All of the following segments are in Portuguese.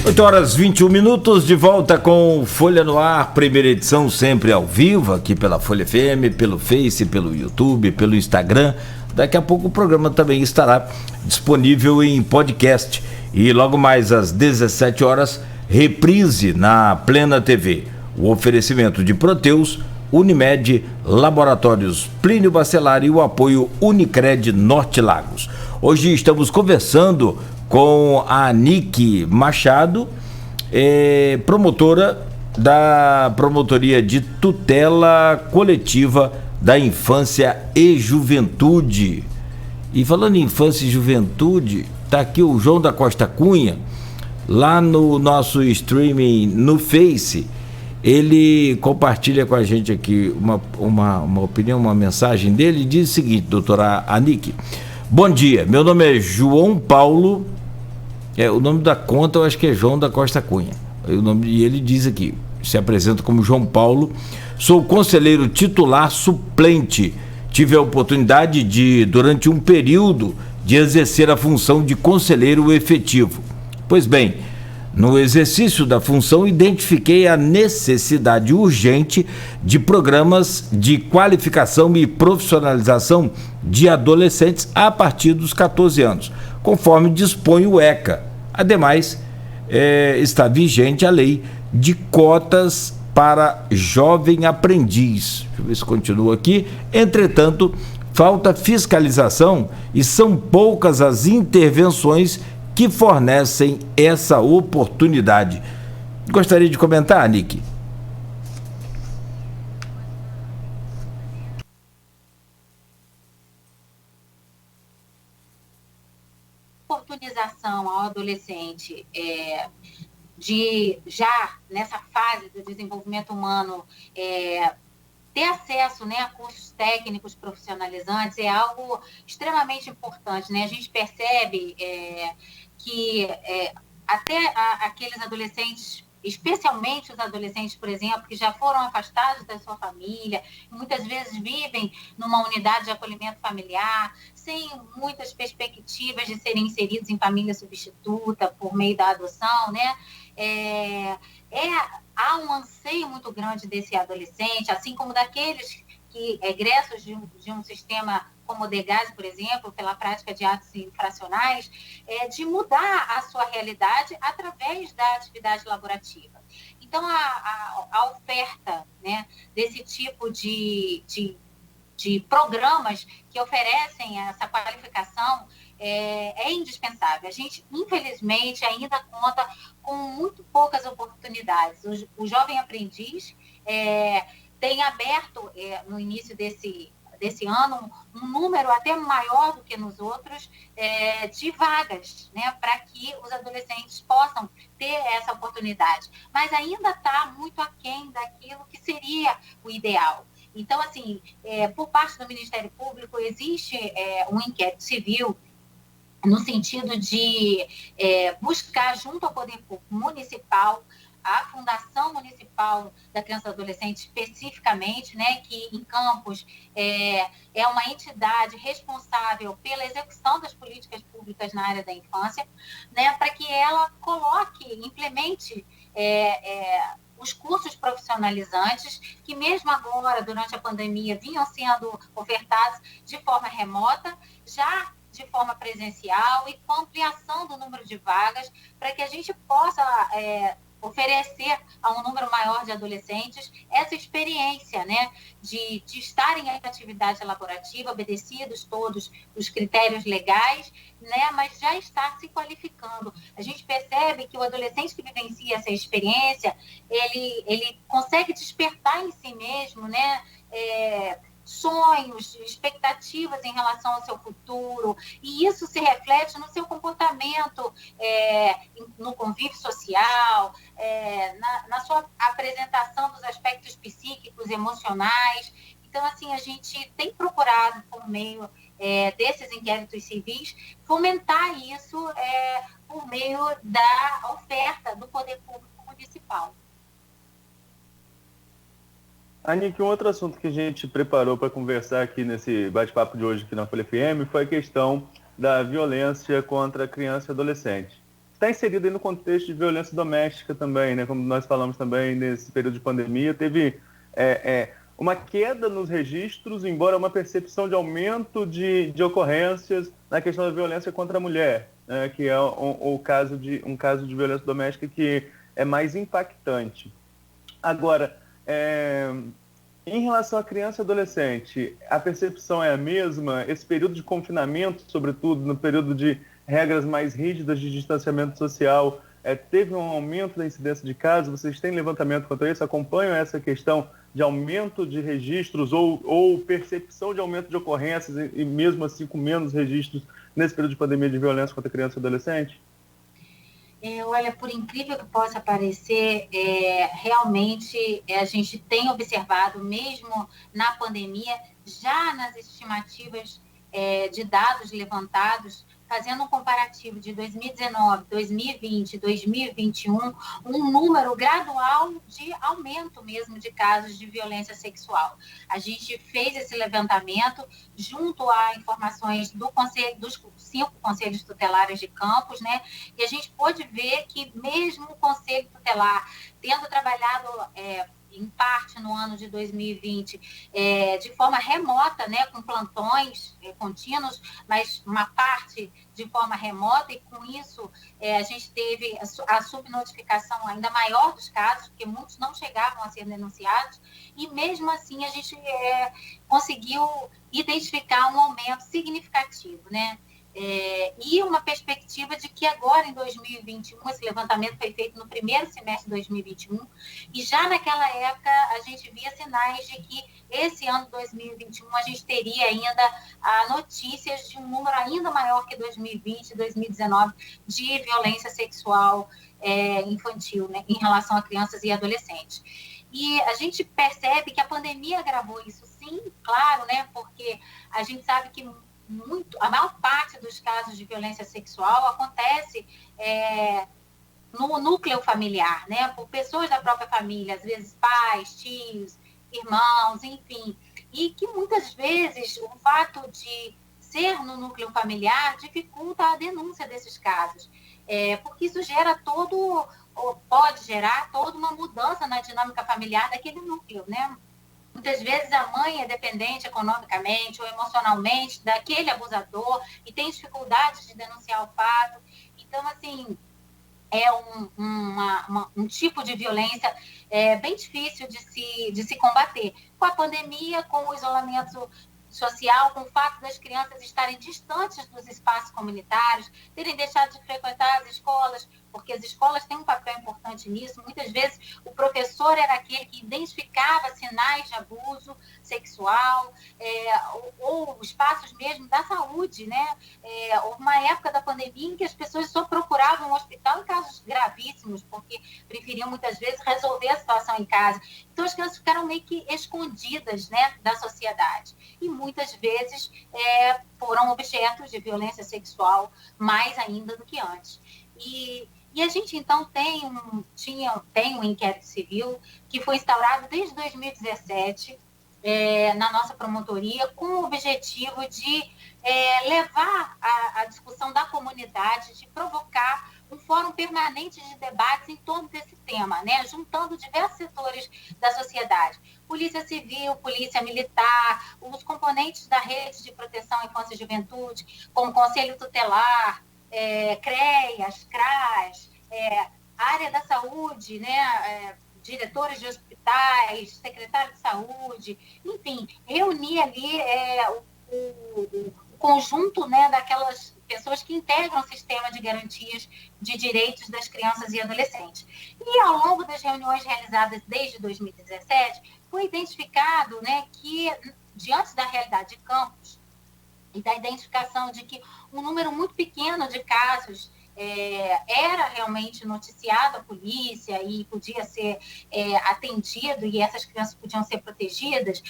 8h21, de volta com Folha no Ar, primeira edição, sempre ao vivo, aqui pela Folha FM, pelo Face, pelo YouTube, pelo Instagram. Daqui a pouco o programa também estará disponível em podcast. E logo mais às 17 horas, reprise na Plena TV. O oferecimento de Proteus, Unimed, Laboratórios Plínio Bacelar e o apoio Unicred Norte Lagos. Hoje estamos conversando com a Anique Machado, promotora da Promotoria de Tutela Coletiva da Infância e Juventude. E falando em infância e juventude, está aqui o João da Costa Cunha, lá no nosso streaming no Face. Ele compartilha com a gente aqui uma opinião, uma mensagem dele, e diz o seguinte: doutora Anique, bom dia, meu nome é João Paulo, o nome da conta eu acho que é João da Costa Cunha, e ele diz aqui, se apresenta como João Paulo, sou conselheiro titular suplente, tive a oportunidade de, durante um período, de exercer a função de conselheiro efetivo. Pois bem, no exercício da função, identifiquei a necessidade urgente de programas de qualificação e profissionalização de adolescentes a partir dos 14 anos, conforme dispõe o ECA. Ademais, está vigente a lei de cotas para jovem aprendiz. Deixa eu ver se continua aqui. Entretanto, falta fiscalização e são poucas as intervenções que fornecem essa oportunidade. Gostaria de comentar, Anique? Oportunização ao adolescente de já nessa fase do desenvolvimento humano ter acesso, né, a cursos técnicos profissionalizantes é algo extremamente importante, né? A gente percebe que até aqueles adolescentes, especialmente os adolescentes, por exemplo, que já foram afastados da sua família, muitas vezes vivem numa unidade de acolhimento familiar, sem muitas perspectivas de serem inseridos em família substituta por meio da adoção, né? Há um anseio muito grande desse adolescente, assim como daqueles que egressos de um sistema como o DEGAS, por exemplo, pela prática de atos infracionais, de mudar a sua realidade através da atividade laborativa. Então, a oferta, né, desse tipo de programas que oferecem essa qualificação é indispensável. A gente, infelizmente, ainda conta com muito poucas oportunidades. O jovem aprendiz tem aberto, no início desse ano, um número até maior do que nos outros de vagas, né, para que os adolescentes possam ter essa oportunidade. Mas ainda está muito aquém daquilo que seria o ideal. Então, assim, por parte do Ministério Público, existe um inquérito civil no sentido de buscar, junto ao Poder Público Municipal, a Fundação Municipal da Criança e do Adolescente especificamente, né, que em Campos é uma entidade responsável pela execução das políticas públicas na área da infância, né, para que ela implemente os cursos profissionalizantes, que mesmo agora, durante a pandemia, vinham sendo ofertados de forma remota, já de forma presencial e com ampliação do número de vagas, para que a gente possa oferecer a um número maior de adolescentes essa experiência, né, de estarem em atividade laborativa, obedecidos todos os critérios legais, né, mas já está se qualificando. A gente percebe que o adolescente que vivencia essa experiência, ele consegue despertar em si mesmo, né, sonhos, expectativas em relação ao seu futuro, e isso se reflete no seu comportamento, no convívio social, na sua apresentação dos aspectos psíquicos, emocionais. Então, assim, a gente tem procurado, por meio desses inquéritos civis, fomentar isso por meio da oferta do Poder Público Municipal. Anique, um outro assunto que a gente preparou para conversar aqui nesse bate-papo de hoje aqui na Folha FM foi a questão da violência contra criança e adolescente. está inserido aí no contexto de violência doméstica também, né? Como nós falamos também nesse período de pandemia, teve uma queda nos registros, embora uma percepção de aumento de ocorrências na questão da violência contra a mulher, né? Que é um caso de violência doméstica que é mais impactante. Agora, em relação à criança e adolescente, a percepção é a mesma? Esse período de confinamento, sobretudo no período de regras mais rígidas de distanciamento social, teve um aumento da incidência de casos? Vocês têm levantamento quanto a isso? Acompanham essa questão de aumento de registros ou percepção de aumento de ocorrências e mesmo assim com menos registros nesse período de pandemia de violência contra criança e adolescente? Olha, por incrível que possa parecer, realmente a gente tem observado, mesmo na pandemia, já nas estimativas de dados levantados, fazendo um comparativo de 2019, 2020, 2021, um número gradual de aumento mesmo de casos de violência sexual. A gente fez esse levantamento junto a informações dos 5 conselhos tutelares de Campos, né? E a gente pôde ver que mesmo o conselho tutelar, tendo trabalhado em parte no ano de 2020, de forma remota, né, com plantões contínuos, mas uma parte de forma remota, e com isso a gente teve a subnotificação ainda maior dos casos, porque muitos não chegavam a ser denunciados, e mesmo assim a gente conseguiu identificar um aumento significativo, né? E uma perspectiva de que agora, em 2021, esse levantamento foi feito no primeiro semestre de 2021, e já naquela época a gente via sinais de que esse ano de 2021 a gente teria ainda notícias de um número ainda maior que 2020 e 2019 de violência sexual infantil, né, em relação a crianças e adolescentes. E a gente percebe que a pandemia agravou isso, sim, claro, né, porque a gente sabe que a maior parte dos casos de violência sexual acontece no núcleo familiar, né? Por pessoas da própria família, às vezes pais, tios, irmãos, enfim. E que muitas vezes o fato de ser no núcleo familiar dificulta a denúncia desses casos, porque isso pode gerar toda uma mudança na dinâmica familiar daquele núcleo, né? Muitas vezes a mãe é dependente economicamente ou emocionalmente daquele abusador e tem dificuldades de denunciar o fato. Então, assim, é um tipo de violência bem difícil de se combater. Com a pandemia, com o isolamento social, com o fato das crianças estarem distantes dos espaços comunitários, terem deixado de frequentar as escolas, porque as escolas têm um papel importante nisso. Muitas vezes o professor era aquele que identificava sinais de abuso sexual, ou espaços mesmo da saúde, né? Houve uma época da pandemia em que as pessoas só procuravam o hospital em casos gravíssimos, porque preferiam muitas vezes resolver a situação em casa. Então as crianças ficaram meio que escondidas, né, da sociedade. E muitas vezes foram objetos de violência sexual mais ainda do que antes. E a gente, então, tem um inquérito civil que foi instaurado desde 2017 na nossa promotoria, com o objetivo de levar a discussão da comunidade, de provocar um fórum permanente de debates em torno desse tema, né, juntando diversos setores da sociedade. Polícia Civil, Polícia Militar, os componentes da Rede de Proteção à Infância e Juventude, como Conselho Tutelar, CREAS, CRAS, área da saúde, né, diretores de hospitais, secretário de saúde, enfim, reunir ali o conjunto, né, daquelas pessoas que integram o sistema de garantias de direitos das crianças e adolescentes. E ao longo das reuniões realizadas desde 2017, foi identificado, né, que, diante da realidade de Campos, e da identificação de que um número muito pequeno de casos era realmente noticiado à polícia e podia ser atendido, e essas crianças podiam ser protegidas,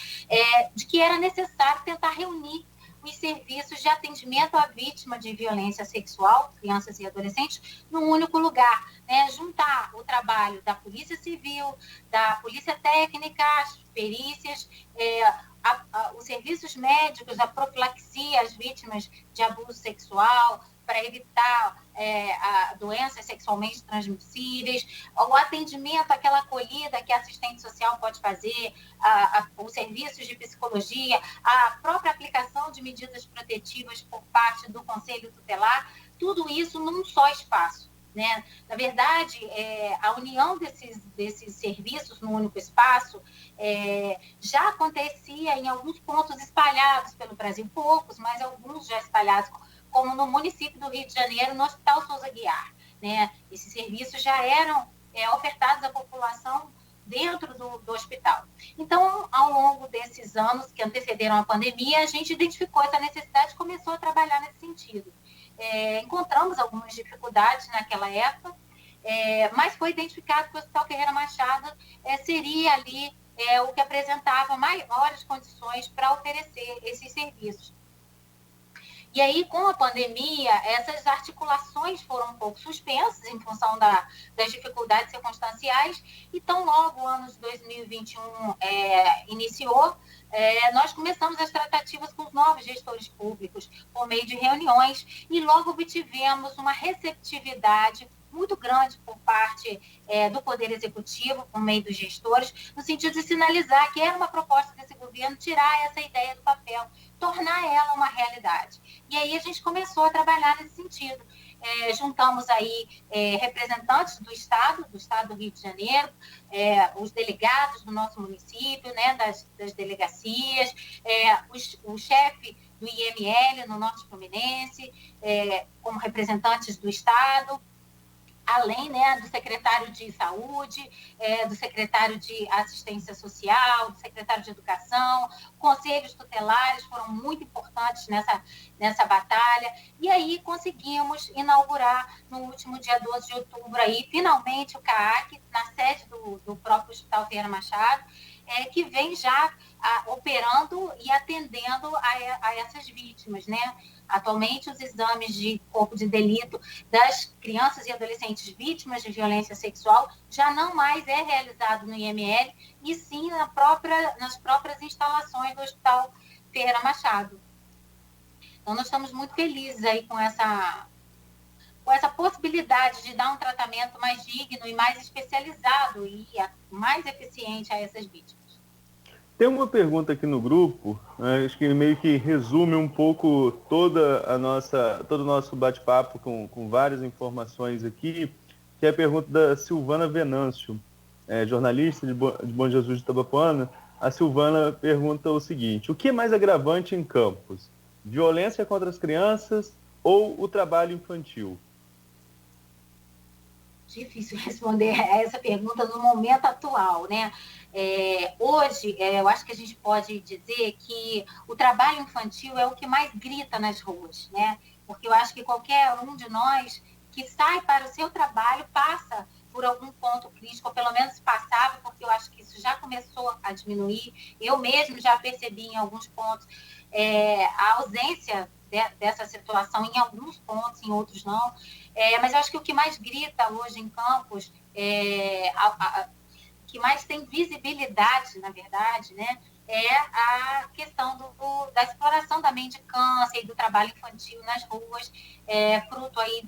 de que era necessário tentar reunir os serviços de atendimento à vítima de violência sexual, crianças e adolescentes, num único lugar, né? Juntar o trabalho da Polícia Civil, da Polícia Técnica, as perícias, os serviços médicos, a profilaxia às vítimas de abuso sexual, para evitar doenças sexualmente transmissíveis, o atendimento, aquela acolhida que a assistente social pode fazer, os serviços de psicologia, a própria aplicação de medidas protetivas por parte do Conselho Tutelar, tudo isso num só espaço. Né? Na verdade, a união desses serviços no único espaço já acontecia em alguns pontos espalhados pelo Brasil, poucos, mas alguns já espalhados, como no município do Rio de Janeiro, no Hospital Souza Guiar. Né? Esses serviços já eram ofertados à população dentro do hospital. Então, ao longo desses anos que antecederam a pandemia, a gente identificou essa necessidade e começou a trabalhar nesse sentido. Encontramos algumas dificuldades naquela época, mas foi identificado que o Hospital Ferreira Machado seria ali o que apresentava maiores condições para oferecer esses serviços. E aí, com a pandemia, essas articulações foram um pouco suspensas em função das dificuldades circunstanciais. Então, logo o ano de 2021 iniciou, nós começamos as tratativas com os novos gestores públicos, por meio de reuniões, e logo obtivemos uma receptividade muito grande por parte do Poder Executivo, por meio dos gestores, no sentido de sinalizar que era uma proposta desse governo tirar essa ideia do papel, tornar ela uma realidade. E aí a gente começou a trabalhar nesse sentido. Juntamos aí representantes do Estado do Rio de Janeiro, os delegados do nosso município, né, das delegacias, o chefe do IML no Norte Fluminense, como representantes do Estado, além, né, do secretário de Saúde, do secretário de Assistência Social, do secretário de Educação, conselhos tutelares foram muito importantes nessa batalha, e aí conseguimos inaugurar no último dia 12 de outubro, aí, finalmente, o CAAC, na sede do próprio Hospital Ferreira Machado, que vem já operando e atendendo a essas vítimas, né? Atualmente, os exames de corpo de delito das crianças e adolescentes vítimas de violência sexual já não mais é realizado no IML, e sim nas próprias instalações do Hospital Ferreira Machado. Então, nós estamos muito felizes aí com essa possibilidade de dar um tratamento mais digno e mais especializado e mais eficiente a essas vítimas. Tem uma pergunta aqui no grupo, acho que meio que resume um pouco todo o nosso bate-papo com várias informações aqui, que é a pergunta da Silvana Venâncio, jornalista de Bom Jesus de Itabapoana. A Silvana pergunta o seguinte: o que é mais agravante em Campos? Violência contra as crianças ou o trabalho infantil? Difícil responder a essa pergunta no momento atual, né? Hoje, eu acho que a gente pode dizer que o trabalho infantil é o que mais grita nas ruas, né? Porque eu acho que qualquer um de nós que sai para o seu trabalho passa por algum ponto crítico, ou pelo menos passava, porque eu acho que isso já começou a diminuir. Eu mesmo já percebi em alguns pontos a ausência dessa situação em alguns pontos, em outros não. Mas eu acho que o que mais grita hoje em Campos, que mais tem visibilidade, na verdade, né, é a questão da exploração da mendicância e do trabalho infantil nas ruas, fruto aí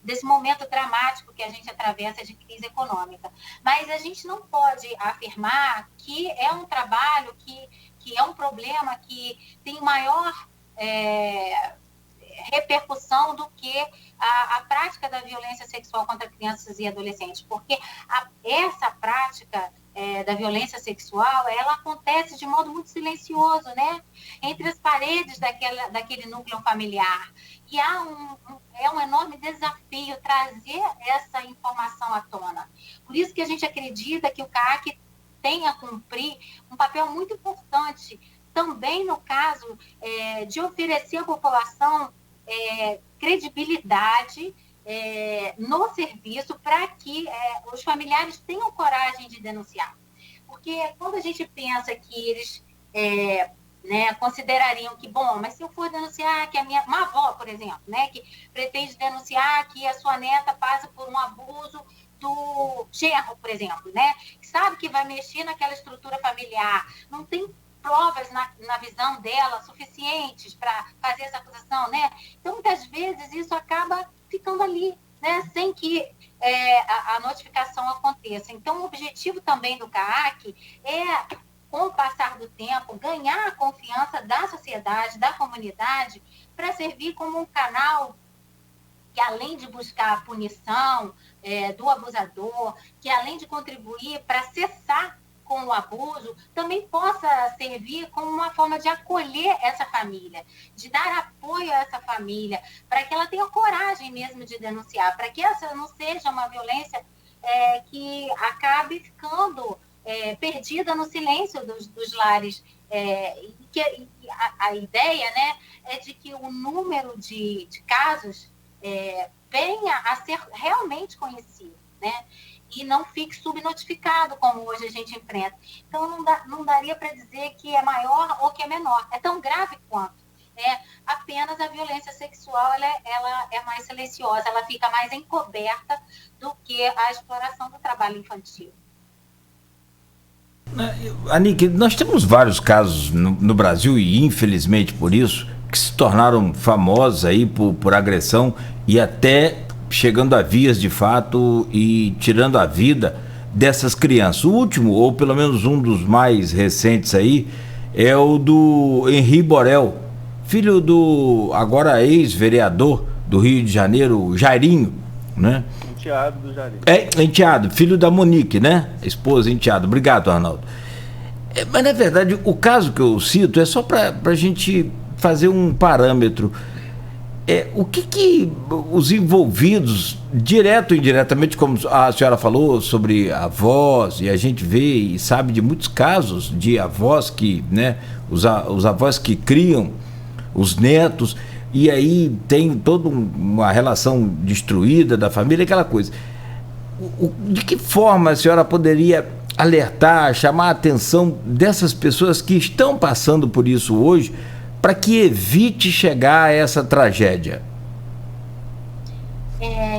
desse momento dramático que a gente atravessa de crise econômica. Mas a gente não pode afirmar que é um trabalho que é um problema que tem maior repercussão do que a prática da violência sexual contra crianças e adolescentes, porque essa prática da violência sexual, ela acontece de modo muito silencioso, né? Entre as paredes daquele núcleo familiar. E é um enorme desafio trazer essa informação à tona. Por isso que a gente acredita que o CAAC tem a cumprir um papel muito importante também no caso de oferecer à população credibilidade no serviço para que os familiares tenham coragem de denunciar. Porque quando a gente pensa que eles considerariam que, bom, mas se eu for denunciar que uma avó, por exemplo, né, que pretende denunciar que a sua neta passa por um abuso do genro, por exemplo, né, que sabe que vai mexer naquela estrutura familiar, não tem provas na visão dela suficientes para fazer essa acusação, né? Então, muitas vezes, isso acaba ficando ali, né? Sem que a notificação aconteça. Então, o objetivo também do CAAC é, com o passar do tempo, ganhar a confiança da sociedade, da comunidade, para servir como um canal que, além de buscar a punição do abusador, que além de contribuir para cessar com o abuso, também possa servir como uma forma de acolher essa família, de dar apoio a essa família, para que ela tenha coragem mesmo de denunciar, para que essa não seja uma violência que acabe ficando perdida no silêncio dos lares. A ideia, né, é de que o número de casos venha a ser realmente conhecido, né? E não fique subnotificado, como hoje a gente enfrenta. Então, não daria para dizer que é maior ou que é menor. É tão grave quanto. Apenas a violência sexual ela é mais silenciosa, ela fica mais encoberta do que a exploração do trabalho infantil. Aníque, nós temos vários casos no Brasil, e infelizmente por isso, que se tornaram famosos aí por agressão e até chegando a vias de fato e tirando a vida dessas crianças. O último, ou pelo menos um dos mais recentes aí, é o do Henri Borel, filho do agora ex-vereador do Rio de Janeiro, Jairinho, né? Enteado do Jairinho. Enteado, filho da Monique, né? Esposa, enteado. Obrigado, Arnaldo. Mas, na verdade, o caso que eu cito é só para a gente fazer um parâmetro. O que os envolvidos, direto ou indiretamente, como a senhora falou, sobre avós, e a gente vê e sabe de muitos casos de avós que, né, os avós que criam os netos, e aí tem toda uma relação destruída da família, aquela coisa. De que forma a senhora poderia alertar, chamar a atenção dessas pessoas que estão passando por isso hoje, para que evite chegar a essa tragédia?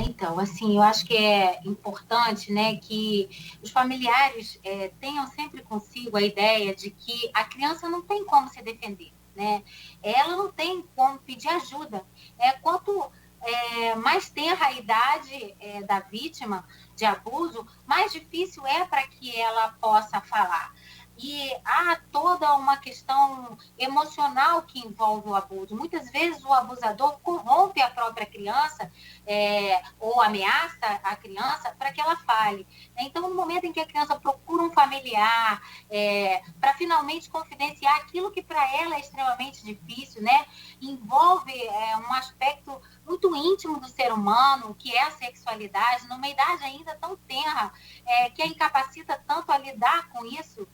Então, assim, eu acho que é importante, né, que os familiares tenham sempre consigo a ideia de que a criança não tem como se defender, né? Ela não tem como pedir ajuda. Quanto mais tenra a idade da vítima de abuso, mais difícil é para que ela possa falar. E há toda uma questão emocional que envolve o abuso. Muitas vezes o abusador corrompe a própria criança ou ameaça a criança para que ela fale. Então, no momento em que a criança procura um familiar para finalmente confidenciar aquilo que para ela é extremamente difícil, né? Envolve um aspecto muito íntimo do ser humano, que é a sexualidade, numa idade ainda tão tenra, que a incapacita tanto a lidar com isso,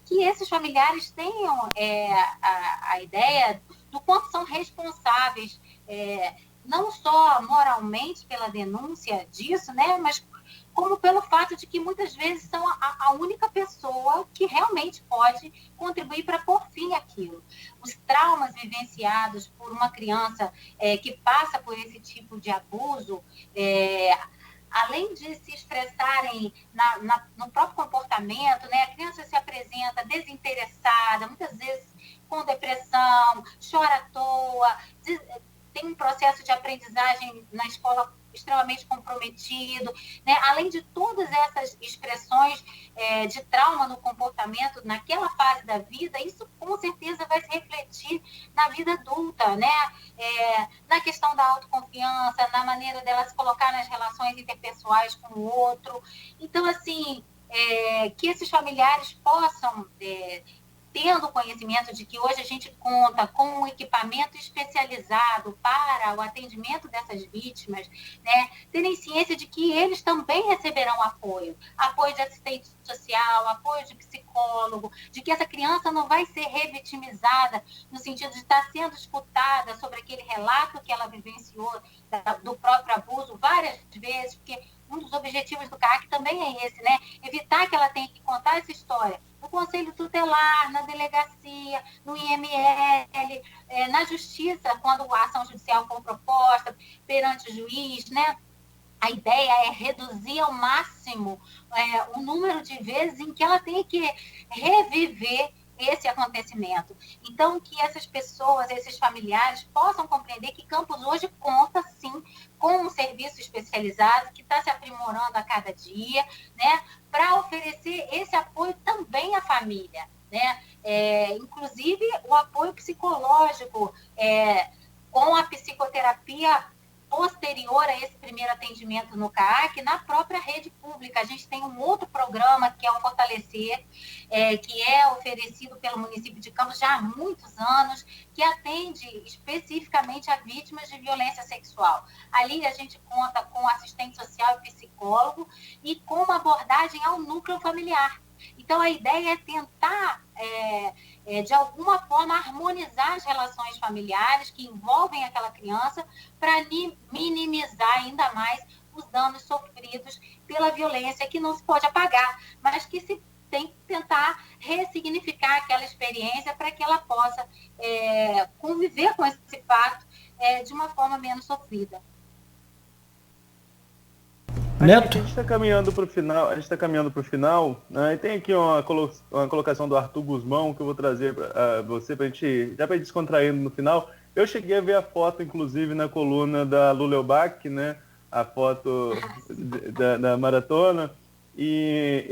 que esses familiares tenham a ideia do quanto são responsáveis, não só moralmente pela denúncia disso, né, mas como pelo fato de que muitas vezes são a única pessoa que realmente pode contribuir para pôr fim àquilo. Os traumas vivenciados por uma criança que passa por esse tipo de abuso, além de se expressarem no próprio comportamento, né, a criança se apresenta desinteressada, muitas vezes com depressão, chora à toa, tem um processo de aprendizagem na escola extremamente comprometido, né? Além de todas essas expressões de trauma no comportamento naquela fase da vida, isso com certeza vai se refletir na vida adulta, né? Na questão da autoconfiança, na maneira dela se colocar nas relações interpessoais com o outro. Então, assim, que esses familiares possam tendo conhecimento de que hoje a gente conta com um equipamento especializado para o atendimento dessas vítimas, né, terem ciência de que eles também receberão apoio de assistente social, apoio de psicólogo, de que essa criança não vai ser revitimizada no sentido de estar sendo escutada sobre aquele relato que ela vivenciou do próprio abuso várias vezes, porque um dos objetivos do CAAC também é esse, né? Evitar que ela tenha que contar essa história no Conselho Tutelar, na delegacia, no IML, na Justiça, quando a ação judicial for proposta perante o juiz, né? A ideia é reduzir ao máximo o número de vezes em que ela tem que reviver esse acontecimento. Então, que essas pessoas, esses familiares, possam compreender que Campos hoje conta, sim, com um serviço especializado que está se aprimorando a cada dia, né, para oferecer esse apoio também à família, né, inclusive o apoio psicológico, com a psicoterapia posterior a esse primeiro atendimento no CAAC, na própria rede pública. A gente tem um outro programa, que é o Fortalecer, que é oferecido pelo município de Campos já há muitos anos, que atende especificamente a vítimas de violência sexual. Ali a gente conta com assistente social e psicólogo e com uma abordagem ao núcleo familiar. Então, a ideia é tentar, de alguma forma, harmonizar as relações familiares que envolvem aquela criança para minimizar ainda mais os danos sofridos pela violência, que não se pode apagar, mas que se tem que tentar ressignificar aquela experiência para que ela possa conviver com esse fato de uma forma menos sofrida. Neto? A gente está caminhando para o final, né? E tem aqui uma colocação do Arthur Guzmão que eu vou trazer para você, para a gente descontraindo no final. Eu cheguei a ver a foto, inclusive, na coluna da Lula Eubach, né? A foto da maratona, e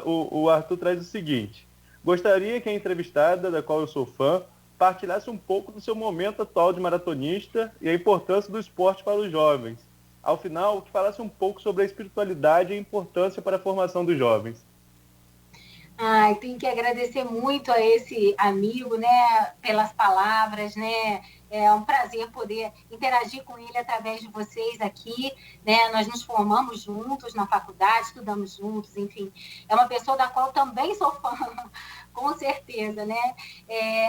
o Arthur traz o seguinte: gostaria que a entrevistada, da qual eu sou fã, partilhasse um pouco do seu momento atual de maratonista e a importância do esporte para os jovens. Ao final, que falasse um pouco sobre a espiritualidade e a importância para a formação dos jovens. Tenho que agradecer muito a esse amigo, né, pelas palavras, né? É um prazer poder interagir com ele através de vocês aqui, né? Nós nos formamos juntos na faculdade, estudamos juntos, enfim. É uma pessoa da qual também sou fã, com certeza, né?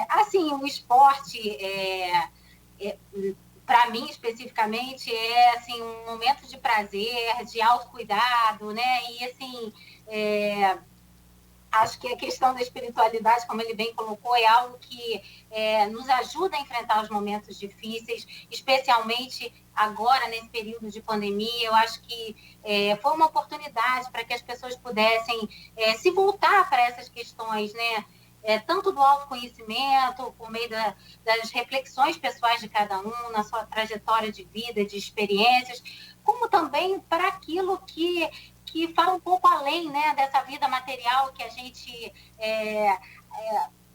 Assim, o esporte para mim, especificamente, assim, um momento de prazer, de autocuidado, né? E, assim, acho que a questão da espiritualidade, como ele bem colocou, é algo que nos ajuda a enfrentar os momentos difíceis, especialmente agora, nesse período de pandemia. Eu acho que foi uma oportunidade para que as pessoas pudessem se voltar para essas questões, né? Tanto do autoconhecimento, por meio das reflexões pessoais de cada um, na sua trajetória de vida, de experiências, como também para aquilo que fala um pouco além, né, dessa vida material que a gente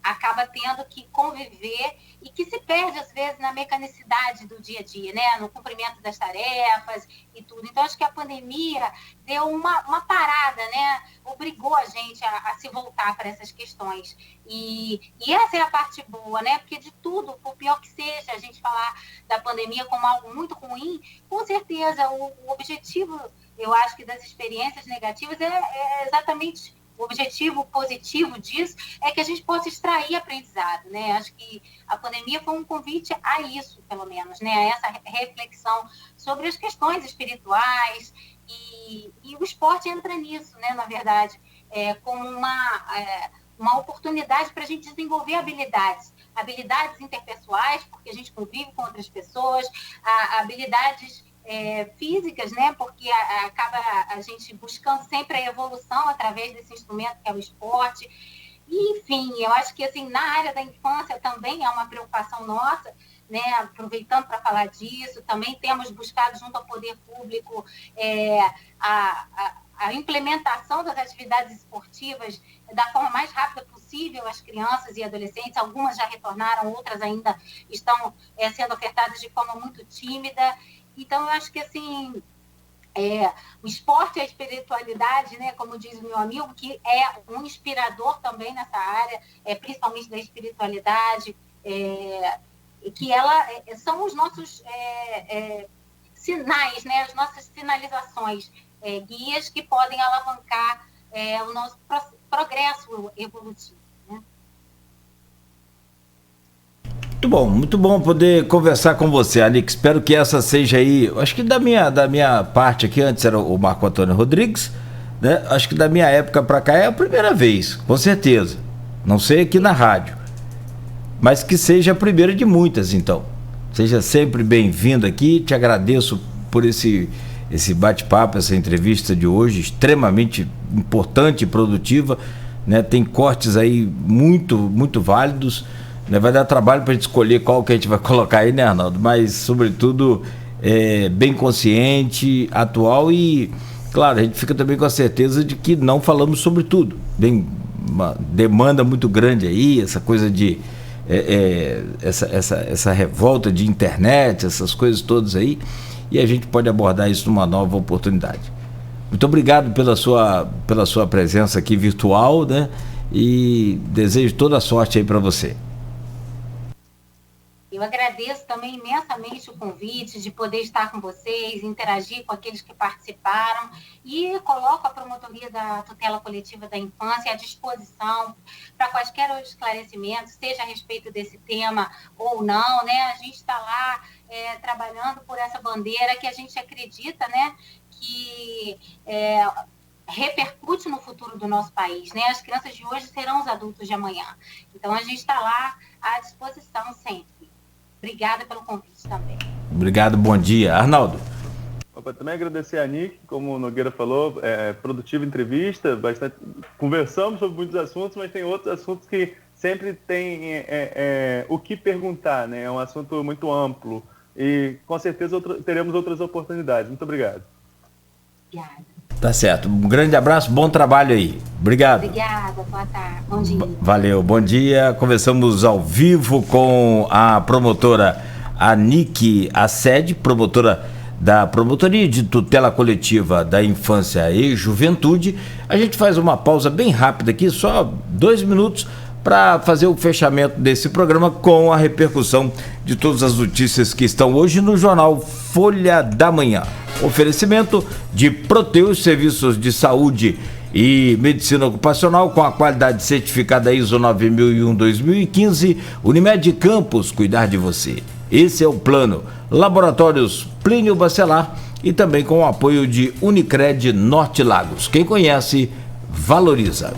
acaba tendo que conviver e que se perde, às vezes, na mecanicidade do dia a dia, né? No cumprimento das tarefas e tudo. Então, acho que a pandemia deu uma parada, né? Obrigou a gente a se voltar para essas questões. E essa é a parte boa, né? Porque de tudo, por pior que seja, a gente falar da pandemia como algo muito ruim, com certeza o objetivo, eu acho que das experiências negativas é exatamente... O objetivo positivo disso é que a gente possa extrair aprendizado, né? Acho que a pandemia foi um convite a isso, pelo menos, né? A essa reflexão sobre as questões espirituais e o esporte entra nisso, né? Na verdade, como uma oportunidade para a gente desenvolver habilidades interpessoais, porque a gente convive com outras pessoas, habilidades físicas, né? Porque acaba a gente buscando sempre a evolução através desse instrumento que é o esporte. E, enfim, eu acho que assim, na área da infância também é uma preocupação nossa, né? Aproveitando para falar disso, também temos buscado junto ao poder público a implementação das atividades esportivas da forma mais rápida possível às crianças e adolescentes. Algumas já retornaram, outras ainda estão sendo ofertadas de forma muito tímida. Então, eu acho que, assim, o esporte e a espiritualidade, né, como diz o meu amigo, que é um inspirador também nessa área, principalmente da espiritualidade, que são os nossos sinais, né, as nossas sinalizações, guias que podem alavancar o nosso progresso evolutivo. Muito bom poder conversar com você, Alex. Espero que essa seja aí, acho que da minha parte aqui, antes era o Marco Antônio Rodrigues, né? Acho que da minha época para cá é a primeira vez, com certeza. Não sei aqui na rádio, mas que seja a primeira de muitas, então. Seja sempre bem-vindo aqui, te agradeço por esse bate-papo, essa entrevista de hoje, extremamente importante e produtiva, né? Tem cortes aí muito, muito válidos, né? Vai dar trabalho para a gente escolher qual que a gente vai colocar aí, né, Arnaldo? Mas, sobretudo, bem consciente, atual e, claro, a gente fica também com a certeza de que não falamos sobre tudo. Tem uma demanda muito grande aí, essa coisa de essa revolta de internet, essas coisas todas aí, e a gente pode abordar isso numa nova oportunidade. Muito obrigado pela sua presença aqui virtual, né? E desejo toda a sorte aí para você. Eu agradeço também imensamente o convite de poder estar com vocês, interagir com aqueles que participaram e coloco a Promotoria da Tutela Coletiva da Infância à disposição para quaisquer esclarecimentos, seja a respeito desse tema ou não, né? A gente está lá trabalhando por essa bandeira que a gente acredita, né, que repercute no futuro do nosso país, né? As crianças de hoje serão os adultos de amanhã. Então, a gente está lá à disposição sempre. Obrigada pelo convite também. Obrigado, bom dia. Arnaldo. Também agradecer a Nick, como o Nogueira falou, produtiva entrevista, bastante, conversamos sobre muitos assuntos, mas tem outros assuntos que sempre tem o que perguntar, né? É um assunto muito amplo e com certeza teremos outras oportunidades. Muito obrigado. Obrigada. Tá certo. Um grande abraço, bom trabalho aí. Obrigado. Obrigada, boa tarde. Bom dia. Valeu, bom dia. Conversamos ao vivo com a promotora Anique Assede, promotora da Promotoria de Tutela Coletiva da Infância e Juventude. A gente faz uma pausa bem rápida aqui, só 2 minutos, para fazer o fechamento desse programa com a repercussão de todas as notícias que estão hoje no jornal Folha da Manhã. Oferecimento de Proteus Serviços de Saúde e Medicina Ocupacional com a qualidade certificada ISO 9001-2015. Unimed Campos, cuidar de você. Esse é o plano. Laboratórios Plínio Bacelar e também com o apoio de Unicred Norte Lagos. Quem conhece, valoriza.